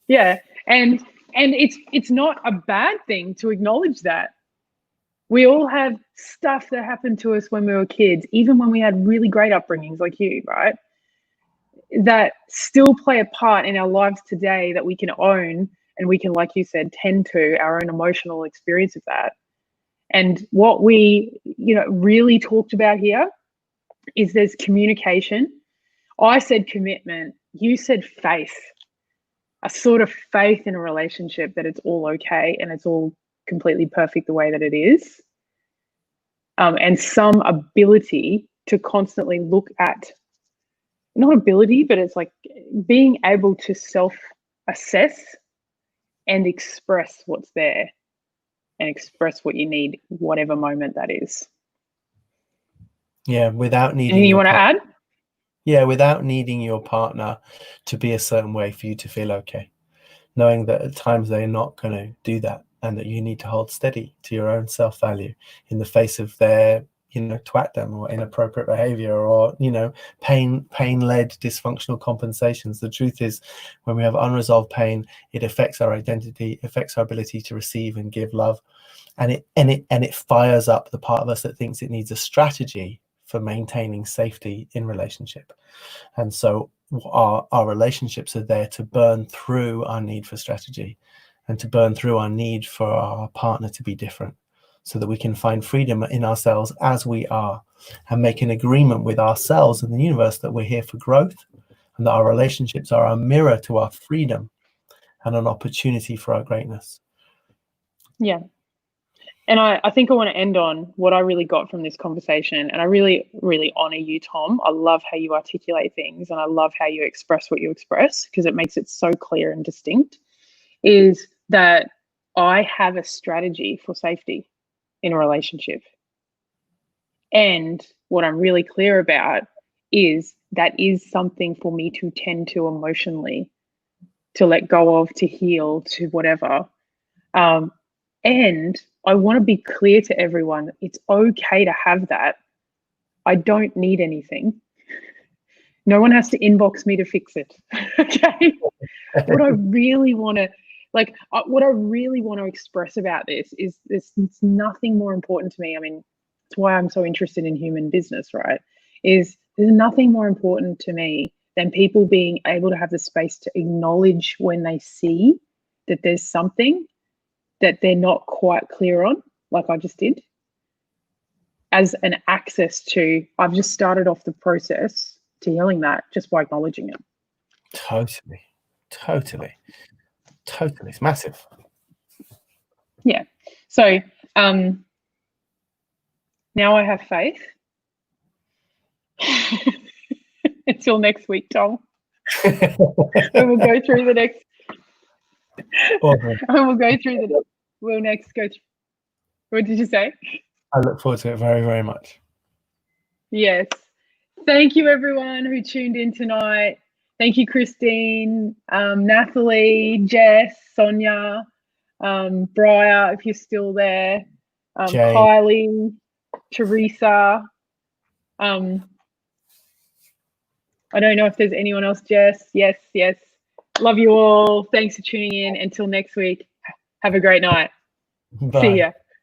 Yeah, and it's not a bad thing to acknowledge that. We all have stuff that happened to us when we were kids, even when we had really great upbringings like you, right? That still play a part in our lives today that we can own, and we can, like you said, tend to our own emotional experience of that. And what we, really talked about here is there's communication. I said commitment. You said faith. A sort of faith in a relationship that it's all okay and it's all completely perfect the way that it is. And some ability to constantly look at, not ability, but it's like being able to self-assess and express what's there and express what you need, whatever moment that is. Yeah, without needing. Anything you want to add? Yeah, without needing your partner to be a certain way for you to feel okay. Knowing that at times they're not going to do that, and that you need to hold steady to your own self-value in the face of their, twatdom or inappropriate behavior or, pain-led dysfunctional compensations. The truth is, when we have unresolved pain, it affects our identity, affects our ability to receive and give love. And it fires up the part of us that thinks it needs a strategy for maintaining safety in relationship. And so our relationships are there to burn through our need for strategy and to burn through our need for our partner to be different. so that we can find freedom in ourselves as we are, and make an agreement with ourselves and the universe that we're here for growth, and that our relationships are a mirror to our freedom and an opportunity for our greatness. Yeah. And I think I want to end on what I really got from this conversation. And I really, really honor you, Tom. I love how you articulate things, and I love how you express what you express, because it makes it so clear and distinct, is that I have a strategy for safety in a relationship. And what I'm really clear about is that is something for me to tend to emotionally, to let go of, to heal, to whatever. And I want to be clear to everyone, it's okay to have that. I don't need anything. No one has to inbox me to fix it. Okay. What I really want to express about this is it's nothing more important to me. I mean, it's why I'm so interested in human business, right? Is there's nothing more important to me than people being able to have the space to acknowledge when they see that there's something that they're not quite clear on, like I just did, as an access to, I've just started off the process to healing that just by acknowledging it. Totally. It's massive. Yeah. So now I have faith. Until next week, Tom. We will go through the next. Awesome. We'll next go through. What did you say? I look forward to it very, very much. Yes. Thank you, everyone who tuned in tonight. Thank you, Christine, Nathalie, Jess, Sonia, Briar, if you're still there, Kylie, Teresa. I don't know if there's anyone else, Jess. Yes. Love you all. Thanks for tuning in. Until next week, have a great night. Bye. See ya.